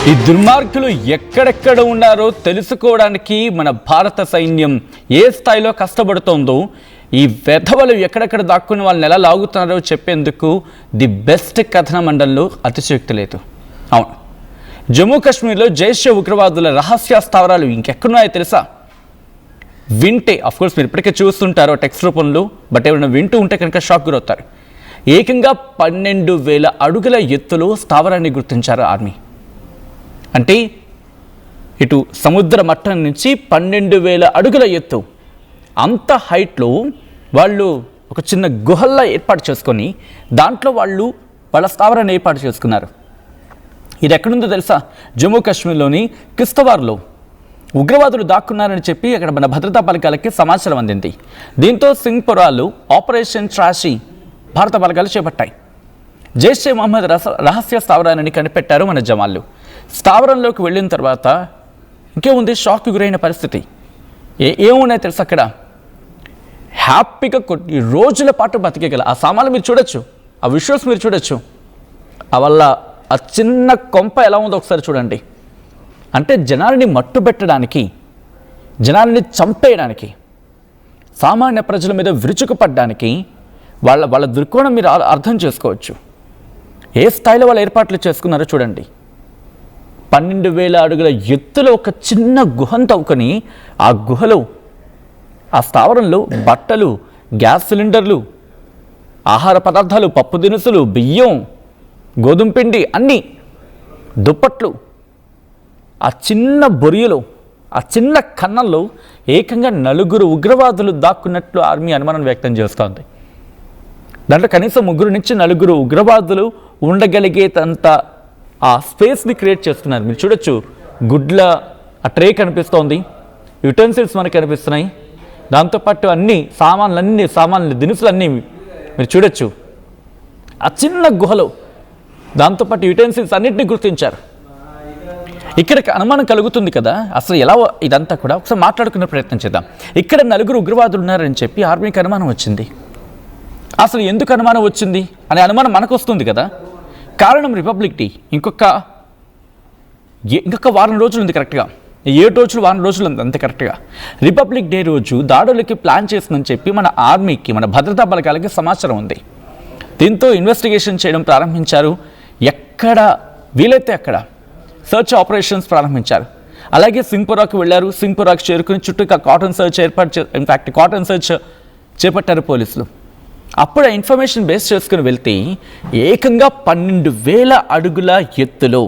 ఈ దుర్మార్గులు ఎక్కడెక్కడ ఉన్నారో తెలుసుకోవడానికి మన భారత సైన్యం ఏ స్థాయిలో కష్టపడుతోందో, ఈ వెధవలు ఎక్కడెక్కడ దాక్కుని వాళ్ళని ఎలా లాగుతున్నారో చెప్పేందుకు ది బెస్ట్ కథన మండలంలో అతిశయోక్తి లేదు. అవును, జమ్మూ కాశ్మీర్లో జైషే ఉగ్రవాదుల రహస్య స్థావరాలు ఇంకెక్కడున్నాయో తెలుసా? వింటే అఫ్కోర్స్ మీరు ఇప్పటికే చూస్తుంటారో టెక్స్ట్ రూపంలో, బట్ ఎవరైనా వింటూ ఉంటే కనుక షాక్ గురవుతారు. ఏకంగా 12,000 అడుగుల ఎత్తులో స్థావరాన్ని గుర్తించారు ఆర్మీ. అంటే ఇటు సముద్ర మట్టం నుంచి 12,000 అడుగుల ఎత్తు, అంత హైట్లో వాళ్ళు ఒక చిన్న గుహల్లా ఏర్పాటు చేసుకొని దాంట్లో వాళ్ళ స్థావరాన్ని ఏర్పాటు చేసుకున్నారు. ఇది ఎక్కడుందో తెలుసా? జమ్మూ కాశ్మీర్లోని కిస్తవార్లో ఉగ్రవాదులు దాక్కున్నారని చెప్పి అక్కడ మన భద్రతా బలగాలకి సమాచారం అందింది. దీంతో సింగ్పురాలు ఆపరేషన్ ట్రాషీ భారత బలగాలు చేపట్టాయి. జైషే మహమ్మద్ రహస్య స్థావరాన్ని కనిపెట్టారు మన జవాన్లు. స్థావరంలోకి వెళ్ళిన తర్వాత ఇంకేముంది, షాక్కి గురైన పరిస్థితి. ఏమున్నాయి తెలుసు? అక్కడ హ్యాపీగా కొన్ని రోజుల పాటు బతికేగల ఆ సామాన్లు మీరు చూడొచ్చు, ఆ విజువల్స్ మీరు చూడొచ్చు. వల్ల ఆ చిన్న కొంప ఎలా ఉందో ఒకసారి చూడండి. అంటే జనాల్ని మట్టుబెట్టడానికి, జనాల్ని చంపేయడానికి, సామాన్య ప్రజల మీద విరుచుకుపడ్డానికి వాళ్ళ దృక్కోణం మీరు అర్థం చేసుకోవచ్చు. ఏ స్థాయిలో వాళ్ళు ఏర్పాట్లు చేసుకున్నారో చూడండి. 12,000 అడుగుల ఎత్తులో ఒక చిన్న గుహను తవ్వుకొని ఆ గుహలో, ఆ స్థావరంలో బట్టలు, గ్యాస్ సిలిండర్లు, ఆహార పదార్థాలు, పప్పు దినుసులు, బియ్యం, గోధుమ పిండి, అన్నీ, దుప్పట్లు, ఆ చిన్న బొరియలో, ఆ చిన్న కన్నంలో ఏకంగా 4 ఉగ్రవాదులు దాక్కున్నట్లు ఆర్మీ అనుమానం వ్యక్తం చేస్తోంది. దాంట్లో కనీసం 3 నుంచి 4 ఉగ్రవాదులు ఉండగలిగేంత ఆ స్పేస్ని క్రియేట్ చేస్తున్నారు. మీరు చూడొచ్చు, గుడ్ల ఆ ట్రే కనిపిస్తోంది, యుటెన్సిల్స్ మనకు కనిపిస్తున్నాయి, దాంతోపాటు సామాన్లు దినుసులు మీరు చూడొచ్చు ఆ చిన్న గుహలో. దాంతోపాటు యుటెన్సిల్స్ అన్నింటినీ గుర్తించారు. ఇక్కడికి అనుమానం కలుగుతుంది కదా, అసలు ఎలా ఇదంతా కూడా ఒకసారి మాట్లాడుకునే ప్రయత్నం చేద్దాం. ఇక్కడ 4 ఉగ్రవాదులు ఉన్నారని చెప్పి ఆర్మీకి అనుమానం వచ్చింది. అసలు ఎందుకు అనుమానం వచ్చింది అనే అనుమానం మనకు వస్తుంది కదా. కారణం రిపబ్లిక్ డే ఇంకొక వారం రోజులు ఉంది కరెక్ట్గా, 7 రోజులు వారం రోజులు ఉంది అంతే కరెక్ట్గా. రిపబ్లిక్ డే రోజు దాడులకి ప్లాన్ చేసిందని చెప్పి మన ఆర్మీకి, మన భద్రతా బలగాలకి సమాచారం ఉంది. దీంతో ఇన్వెస్టిగేషన్ చేయడం ప్రారంభించారు. ఎక్కడ వీలైతే అక్కడ సర్చ్ ఆపరేషన్స్ ప్రారంభించారు. అలాగే సింగ్పురాకు వెళ్ళారు. సింగ్పురాకు చేరుకుని చుట్టూ కాటన్ సర్చ్ చేపట్టారు పోలీసులు. అప్పుడు ఆ ఇన్ఫర్మేషన్ బేస్ చేసుకుని వెళ్తే ఏకంగా 12,000 అడుగుల ఎత్తులో,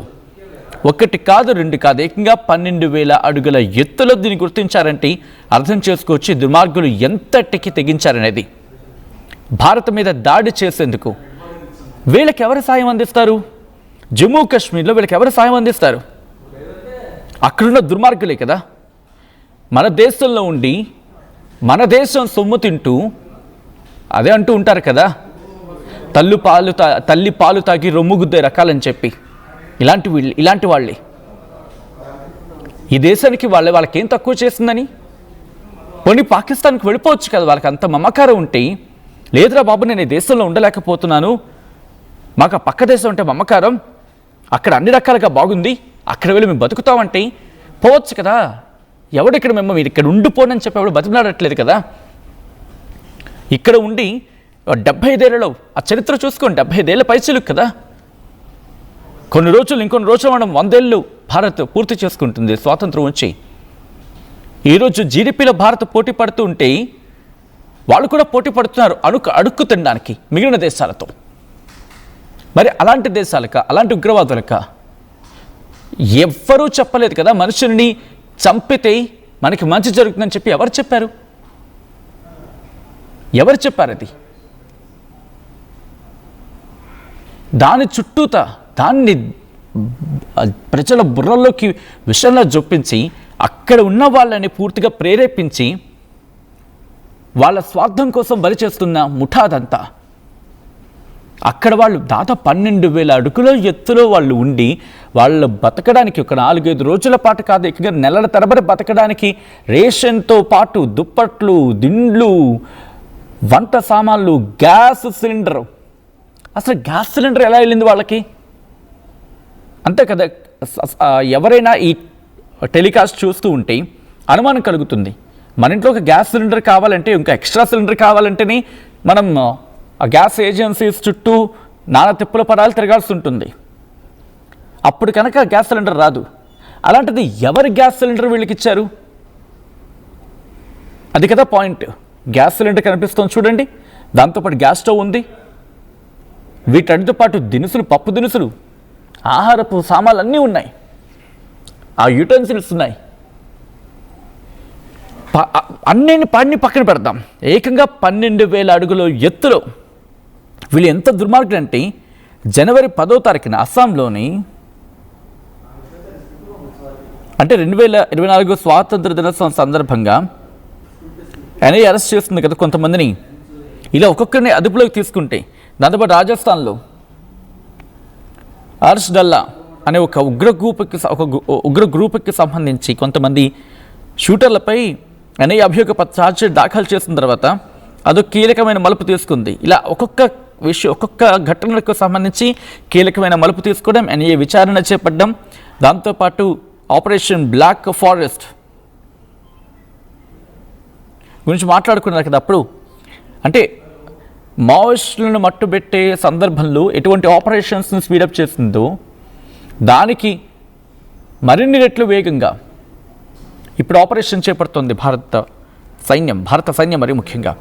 1 కాదు 2 కాదు, ఏకంగా 12,000 అడుగుల ఎత్తులో దీన్ని గుర్తించారంటే అర్థం చేసుకోవచ్చు దుర్మార్గులు ఎంతటికి తెగించారనేది. భారత్ మీద దాడి చేసేందుకు వీళ్ళకి ఎవరు సాయం అందిస్తారు? జమ్మూ కాశ్మీర్లో వీళ్ళకి ఎవరు సాయం అందిస్తారు? అక్కడున్న దుర్మార్గులే కదా. మన దేశంలో ఉండి మన దేశం సొమ్ము తింటూ అదే అంటూ ఉంటారు కదా, తల్లి పాలు తాగి రొమ్ము గుద్దే రకాలని చెప్పి. ఇలాంటి వాళ్ళే ఈ దేశానికి వాళ్ళకేం తక్కువ చేసిందని. పోనీ పాకిస్తాన్కి వెళ్ళిపోవచ్చు కదా, వాళ్ళకి అంత మమకారం ఉంటే. లేదురా బాబు, నేను ఈ దేశంలో ఉండలేకపోతున్నాను, మాకు ఆ పక్క దేశం అంటే మమకారం, అక్కడ అన్ని రకాలుగా బాగుంది, అక్కడ వెళ్ళి మేము బతుకుతామంటే పోవచ్చు కదా. ఎవడిక్కడ మీరు ఇక్కడ ఉండిపోనని చెప్పి ఎవడు బతిమలాడట్లేదు కదా. ఇక్కడ ఉండి 75 ఏళ్లలో ఆ చరిత్ర చూసుకోండి, 75 ఏళ్ల పైచిలుకు కదా. ఇంకొన్ని రోజులు మనం 100 ఏళ్ళు భారత్ పూర్తి చేసుకుంటుంది స్వాతంత్రం వచ్చి. ఈరోజు జీడిపిలో భారత్ పోటీ పడుతూ ఉంటే వాళ్ళు కూడా పోటీ పడుతున్నారు అడుక్కు తినడానికి మిగిలిన దేశాలతో. మరి అలాంటి దేశాలక, అలాంటి ఉగ్రవాదులక ఎవ్వరూ చెప్పలేదు కదా. మనుషుల్ని చంపితే మనకి మంచి జరుగుతుందని చెప్పి ఎవరు చెప్పారు? అది దాని చుట్టూత దాన్ని ప్రజల బుర్రల్లోకి విషయంలో జొప్పించి అక్కడ ఉన్న వాళ్ళని పూర్తిగా ప్రేరేపించి వాళ్ళ స్వార్థం కోసం బలి చేస్తున్న ముఠాదంతా. అక్కడ వాళ్ళు దాదాపు 12,000 అడుగుల ఎత్తులో వాళ్ళు ఉండి వాళ్ళు బతకడానికి ఒక 4-5 రోజుల పాటు కాదు, ఎక్కువ నెలల తరబడి బతకడానికి రేషన్తో పాటు దుప్పట్లు, దిండ్లు, వంట సామాన్లు, గ్యాస్ సిలిండర్. అసలు గ్యాస్ సిలిండర్ ఎలా వెళ్ళింది వాళ్ళకి? అంతే కదా, ఎవరైనా ఈ టెలికాస్ట్ చూస్తూ ఉంటే అనుమానం కలుగుతుంది. మన ఇంట్లో ఒక గ్యాస్ సిలిండర్ కావాలంటే, ఇంకా ఎక్స్ట్రా సిలిండర్ కావాలంటేనే మనం ఆ గ్యాస్ ఏజెన్సీస్ చుట్టూ నానా తిప్పుల పడాలు తిరగాల్సి ఉంటుంది. అప్పుడు కనుక గ్యాస్ సిలిండర్ రాదు. అలాంటిది ఎవరి గ్యాస్ సిలిండర్ వీళ్ళకి ఇచ్చారు? అది కదా పాయింట్. గ్యాస్ సిలిండర్ కనిపిస్తుంది చూడండి, దాంతోపాటు గ్యాస్ స్టవ్ ఉంది, వీటన్నిటితో పాటు దినుసులు, పప్పు దినుసులు, ఆహారపు సామాన్లు అన్నీ ఉన్నాయి, ఆ యూటెన్సిల్స్ ఉన్నాయి. అన్నీ పక్కన పెడతాం. ఏకంగా 12,000 అడుగుల ఎత్తులో వీళ్ళు ఎంత దుర్మార్గులు అంటే, జనవరి 10వ తారీఖున అస్సాంలోని, అంటే 2024 స్వాతంత్ర దినోత్సవం సందర్భంగా ఎన్ఐఏ అరెస్ట్ చేస్తుంది కదా కొంతమందిని. ఇలా ఒక్కొక్కరిని అదుపులోకి తీసుకుంటే, దాంతోపాటు రాజస్థాన్లో హర్ష్ డల్లా అనే ఒక ఉగ్ర గ్రూప్కి సంబంధించి కొంతమంది షూటర్లపై ఎన్ఐఏ అభియోగ ఛార్జ్షీట్ దాఖలు చేసిన తర్వాత అదొక కీలకమైన మలుపు తీసుకుంది. ఇలా ఒక్కొక్క ఘటనలకు సంబంధించి కీలకమైన మలుపు తీసుకోవడం, ఎన్ఐఏ విచారణ చేపట్టడం, దాంతోపాటు ఆపరేషన్ బ్లాక్ ఫారెస్ట్ గురించి మాట్లాడుకున్నారు కదా అప్పుడు. అంటే మావోయిస్టులను మట్టుబెట్టే సందర్భంలో ఎటువంటి ఆపరేషన్స్ని స్పీడప్ చేసిందో దానికి మరిన్ని రెట్లు వేగంగా ఇప్పుడు ఆపరేషన్ చేపడుతోంది భారత సైన్యం. మరి ముఖ్యంగా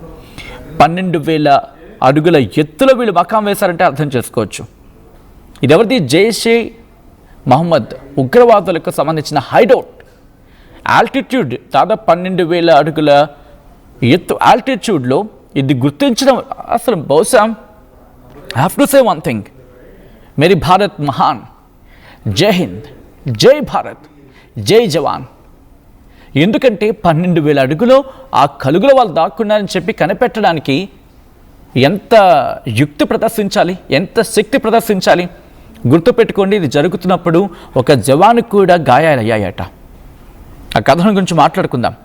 12,000 అడుగుల ఎత్తులో వీళ్ళు మకాం వేశారంటే అర్థం చేసుకోవచ్చు. ఇది ఎవరిది? జైషే మహమ్మద్ ఉగ్రవాదులకు సంబంధించిన హైడౌట్. ఆల్టిట్యూడ్ దాదాపు 12,000 అడుగుల ఎత్తు ఆల్టిట్యూడ్లో ఇది గుర్తించడం అసలు బహుశా have to say one thing, మేరీ భారత్ మహాన్, జై హింద్, జై భారత్, జై జవాన్. ఎందుకంటే 12,000 అడుగులో ఆ కలుగులో వాళ్ళు దాక్కున్నారని చెప్పి కనిపెట్టడానికి ఎంత యుక్తి ప్రదర్శించాలి, ఎంత శక్తి ప్రదర్శించాలి. గుర్తుపెట్టుకోండి, ఇది జరుగుతున్నప్పుడు ఒక జవాన్కి కూడా గాయాలయ్యాయట. ఆ కథనం గురించి మాట్లాడుకుందాం.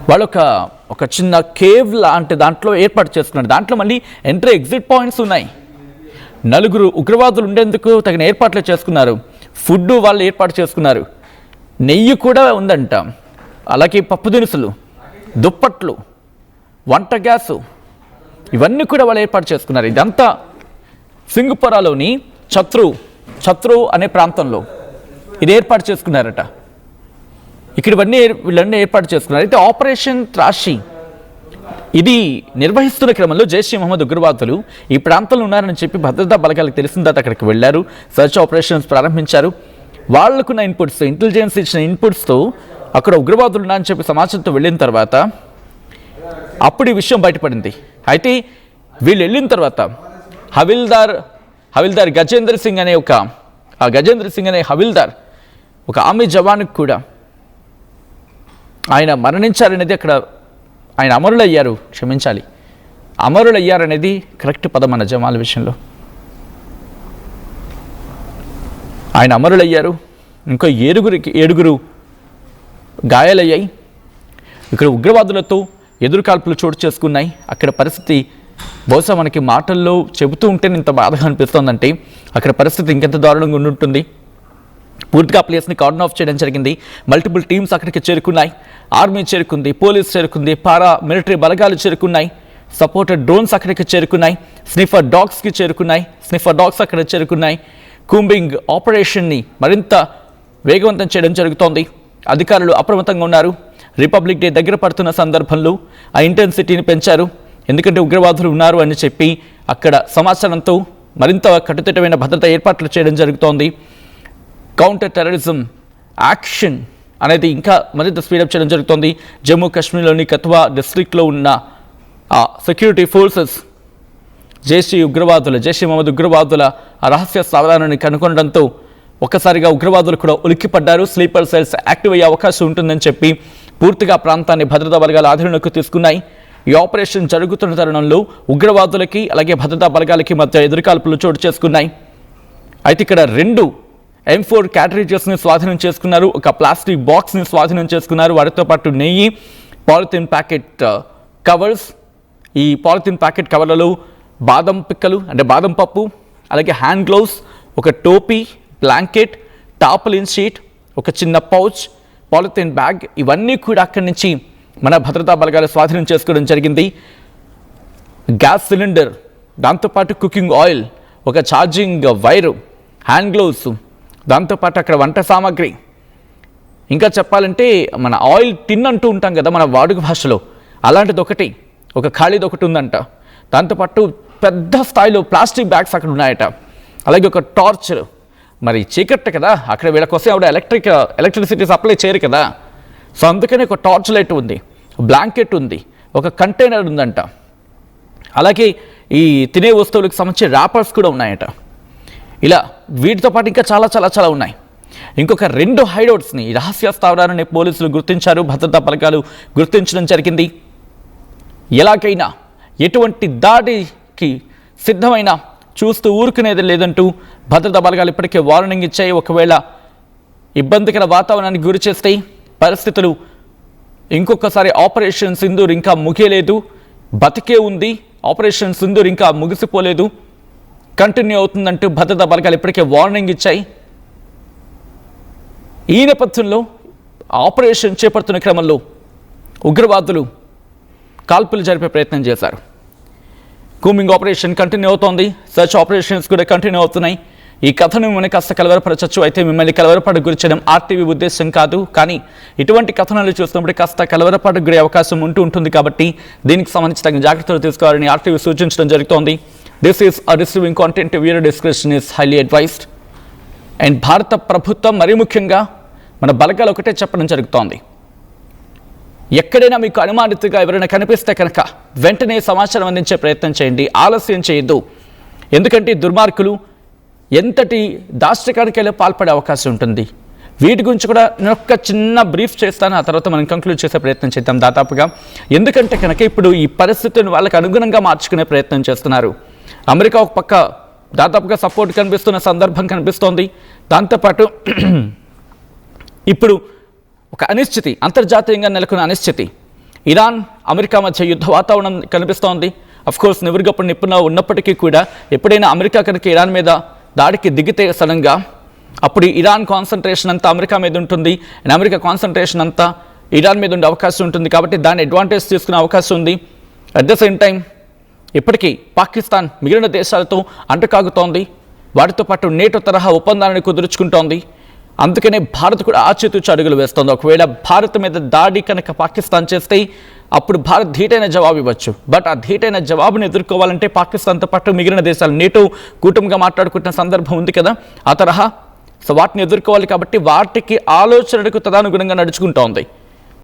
వాళ్ళు ఒక చిన్న కేవ్ లాంటి దాంట్లో ఏర్పాటు చేసుకున్నారు. దాంట్లో మళ్ళీ ఎంట్రీ ఎగ్జిట్ పాయింట్స్ ఉన్నాయి. 4 ఉగ్రవాదులు ఉండేందుకు తగిన ఏర్పాట్లు చేసుకున్నారు. ఫుడ్ వాళ్ళు ఏర్పాటు చేసుకున్నారు. నెయ్యి కూడా ఉందంట. అలాగే పప్పు దినుసులు, దుప్పట్లు, వంట గ్యాసు, ఇవన్నీ కూడా వాళ్ళు ఏర్పాటు చేసుకున్నారు. ఇదంతా సింగపురాలోని ఛత్రు అనే ప్రాంతంలో ఇది ఏర్పాటు చేసుకున్నారట. ఇక్కడ వీళ్ళన్నీ ఏర్పాటు చేసుకున్నారు. అయితే ఆపరేషన్ త్రాషి ఇది నిర్వహిస్తున్న క్రమంలో జైషే మహమ్మద్ ఉగ్రవాదులు ఈ ప్రాంతంలో ఉన్నారని చెప్పి భద్రతా బలగాలకు తెలిసిన తర్వాత అక్కడికి వెళ్ళారు, సర్చ్ ఆపరేషన్స్ ప్రారంభించారు. వాళ్లకున్న ఇన్పుట్స్, ఇంటెలిజెన్స్ ఇచ్చిన ఇన్పుట్స్తో అక్కడ ఉగ్రవాదులు ఉన్నారని చెప్పి సమాచారంతో వెళ్ళిన తర్వాత అప్పుడు ఈ విషయం బయటపడింది. అయితే వీళ్ళు వెళ్ళిన తర్వాత హవిల్దార్ గజేంద్ర సింగ్ అనే హవిల్దార్ ఒక ఆర్మీ జవాన్కి కూడా ఆయన మరణించారనేది, అక్కడ ఆయన అమరులయ్యారనేది కరెక్ట్ పదం మన జవాన్ల విషయంలో. ఆయన అమరులయ్యారు. ఇంకో 7 గాయాలయ్యాయి. ఇక్కడ ఉగ్రవాదులతో ఎదురుకాల్పులు చోటు చేసుకున్నాయి. అక్కడ పరిస్థితి బహుశా మనకి మాటల్లో చెబుతూ ఉంటే ఇంత బాధగా అనిపిస్తోందంటే అక్కడ పరిస్థితి ఇంకెంత దారుణంగా ఉండుంటుంది. పూర్తిగా ప్లేస్ని కార్డన్ ఆఫ్ చేయడం జరిగింది. మల్టిపుల్ టీమ్స్ అక్కడికి చేరుకున్నాయి. ఆర్మీ చేరుకుంది, పోలీస్ చేరుకుంది, పారా మిలిటరీ బలగాలు చేరుకున్నాయి, సపోర్టెడ్ డ్రోన్స్ అక్కడికి చేరుకున్నాయి, స్నిఫర్ డాగ్స్ అక్కడ చేరుకున్నాయి. కూంబింగ్ ఆపరేషన్ని మరింత వేగవంతం చేయడం జరుగుతోంది. అధికారులు అప్రమత్తంగా ఉన్నారు. రిపబ్లిక్ డే దగ్గర పడుతున్న సందర్భంలో ఆ ఇంటెన్సిటీని పెంచారు. ఎందుకంటే ఉగ్రవాదులు ఉన్నారు అని చెప్పి అక్కడ సమాచారంతో మరింత కట్టుదిట్టమైన భద్రతా ఏర్పాట్లు చేయడం జరుగుతోంది. కౌంటర్ టెర్రరిజం యాక్షన్ అనేది ఇంకా మరింత స్పీడప్ చేయడం జరుగుతోంది. జమ్మూ కాశ్మీర్లోని కథువా డిస్ట్రిక్ట్లో ఉన్న సెక్యూరిటీ ఫోర్సెస్ జైషే మహమ్మద్ ఉగ్రవాదుల రహస్య స్థావరాన్ని కనుగొనడంతో ఒక్కసారిగా ఉగ్రవాదులు కూడా ఉలిక్కిపడ్డారు. స్లీపర్ సెల్స్ యాక్టివ్ అయ్యే అవకాశం ఉంటుందని చెప్పి పూర్తిగా ప్రాంతాన్ని భద్రతా బలగాల ఆధీనంలోకి తీసుకున్నాయి. ఈ ఆపరేషన్ జరుగుతున్న తరుణంలో ఉగ్రవాదులకి అలాగే భద్రతా బలగాలకి మధ్య ఎదురుకాల్పులు చోటు చేసుకున్నాయి. అయితే ఇక్కడ 2 M4 క్యాటరేజెస్ని స్వాధీనం చేసుకున్నారు. ఒక ప్లాస్టిక్ బాక్స్ని స్వాధీనం చేసుకున్నారు. వాటితో పాటు నెయ్యి, పాలిథిన్ ప్యాకెట్ కవర్స్. ఈ పాలిథిన్ ప్యాకెట్ కవర్లలో బాదం పిక్కలు అంటే బాదం పప్పు, అలాగే హ్యాండ్ గ్లౌస్, ఒక టోపీ, బ్లాంకెట్, టార్పాలిన్ షీట్, ఒక చిన్న పౌచ్, పాలిథిన్ బ్యాగ్ ఇవన్నీ కూడా అక్కడి నుంచి మన భద్రతా బలగాలు స్వాధీనం చేసుకోవడం జరిగింది. గ్యాస్ సిలిండర్, దాంతోపాటు కుకింగ్ ఆయిల్, ఒక ఛార్జింగ్ వైరు, హ్యాండ్ గ్లౌస్, దాంతోపాటు అక్కడ వంట సామాగ్రి, ఇంకా చెప్పాలంటే మన ఆయిల్ టిన్ అంటూ ఉంటాం కదా మన వాడుక భాషలో, అలాంటిది ఒకటి, ఒక ఖాళీది ఒకటి ఉందంట. దాంతోపాటు పెద్ద స్థాయిలో ప్లాస్టిక్ బ్యాగ్స్ అక్కడ ఉన్నాయట. అలాగే ఒక టార్చ్, మరి చీకట్టు కదా అక్కడ వీళ్ళ కోసం ఆవిడ ఎలక్ట్రిసిటీ సప్లై చేయరు కదా, సో అందుకని ఒక టార్చ్ లైట్ ఉంది, బ్లాంకెట్ ఉంది, ఒక కంటైనర్ ఉందంట. అలాగే ఈ తినే వస్తువులకు సంబంధించి ర్యాపర్స్ కూడా ఉన్నాయట. ఇలా వీటితో పాటు ఇంకా చాలా చాలా చాలా ఉన్నాయి. ఇంకొక 2 హైడౌట్స్ని రహస్య స్థావరాలని పోలీసులు గుర్తించారు, భద్రతా బలగాలు గుర్తించడం జరిగింది. ఎలాగైనా ఎటువంటి దాడికి సిద్ధమైన చూస్తూ ఊరుకునేది లేదంటూ భద్రతా బలగాలు ఇప్పటికే వార్నింగ్ ఇచ్చాయి. ఒకవేళ ఇబ్బందికర వాతావరణానికి గురి చేస్తే పరిస్థితులు ఇంకొకసారి ఆపరేషన్ సింధూర్ ఇంకా ముగియలేదు, బతికే ఉంది, ఆపరేషన్ సింధూర్ ఇంకా ముగిసిపోలేదు, కంటిన్యూ అవుతుందంటూ భద్రతా బలగాలు ఇప్పటికే వార్నింగ్ ఇచ్చాయి. ఈ నేపథ్యంలో ఆపరేషన్ చేపడుతున్న క్రమంలో ఉగ్రవాదులు కాల్పులు జరిపే ప్రయత్నం చేశారు. కూమింగ్ ఆపరేషన్ కంటిన్యూ అవుతోంది, సర్చ్ ఆపరేషన్స్ కూడా కంటిన్యూ అవుతున్నాయి. ఈ కథను మిమ్మల్ని కాస్త కలవరపరచచ్చు, అయితే మిమ్మల్ని కలవరపడ గురి చేయడం ఆర్టీవీ ఉద్దేశం కాదు. కానీ ఇటువంటి కథనాలు చూస్తున్నప్పుడు కాస్త కలవరపడ గురే అవకాశం ఉంటుంది కాబట్టి దీనికి సంబంధించి తగిన జాగ్రత్తలు తీసుకోవాలని ఆర్టీవీ సూచించడం జరుగుతోంది. This is receiving content, viewer description is highly advised. And భారత ప్రభుత్వం మరీ ముఖ్యంగా మన బలగాలు ఒకటే చెప్పడం జరుగుతోంది, ఎక్కడైనా మీకు అనుమానితుగా ఎవరైనా కనిపిస్తే కనుక వెంటనే సమాచారం అందించే ప్రయత్నం చేయండి, ఆలస్యం చేయొద్దు. ఎందుకంటే దుర్మార్గులు ఎంతటి దాష్టికానికైనా పాల్పడే అవకాశం ఉంటుంది. వీటి గురించి కూడా నేను ఒక చిన్న బ్రీఫ్ చేస్తాను, ఆ తర్వాత మనం కంక్లూడ్ చేసే ప్రయత్నం చేద్దాం దాదాపుగా. ఎందుకంటే కనుక ఇప్పుడు ఈ పరిస్థితిని వాళ్ళకి అనుగుణంగా మార్చుకునే ప్రయత్నం చేస్తున్నారు. అమెరికా ఒక పక్క దాదాపుగా సపోర్ట్ కనిపిస్తున్న సందర్భం కనిపిస్తోంది. దాంతోపాటు ఇప్పుడు ఒక అనిశ్చితి, అంతర్జాతీయంగా నెలకొన్న అనిశ్చితి, ఇరాన్ అమెరికా మధ్య యుద్ధ వాతావరణం కనిపిస్తోంది. అఫ్కోర్స్ నివురుగప్పుడు నిపుణులు ఉన్నప్పటికీ కూడా ఎప్పుడైనా అమెరికా కనుక ఇరాన్ మీద దాడికి దిగితే సడన్గా అప్పుడు ఇరాన్ కాన్సన్ట్రేషన్ అంతా అమెరికా మీద ఉంటుంది, అమెరికా కాన్సన్ట్రేషన్ అంతా ఇరాన్ మీద ఉండే అవకాశం ఉంటుంది. కాబట్టి దాన్ని అడ్వాంటేజ్ తీసుకునే అవకాశం ఉంది. అట్ ద సేమ్ టైం ఇప్పటికీ పాకిస్తాన్ మిగిలిన దేశాలతో అంటకాగుతోంది, వాటితో పాటు నేటో తరహా ఒప్పందాలను కుదుర్చుకుంటోంది. అందుకనే భారత్ కూడా ఆచితూచి అడుగులు వేస్తోంది. ఒకవేళ భారత్ మీద దాడి కనుక పాకిస్తాన్ చేస్తే అప్పుడు భారత్ ధీటైన జవాబు ఇవ్వచ్చు. బట్ ఆ ధీటైన జవాబును ఎదుర్కోవాలంటే పాకిస్తాన్తో పాటు మిగిలిన దేశాలు నేటో కూటమిగా మాట్లాడుకుంటున్న సందర్భం ఉంది కదా ఆ తరహా. సో వాటిని ఎదుర్కోవాలి కాబట్టి వాటికి ఆలోచనలకు తదనుగుణంగా నడుచుకుంటోంది.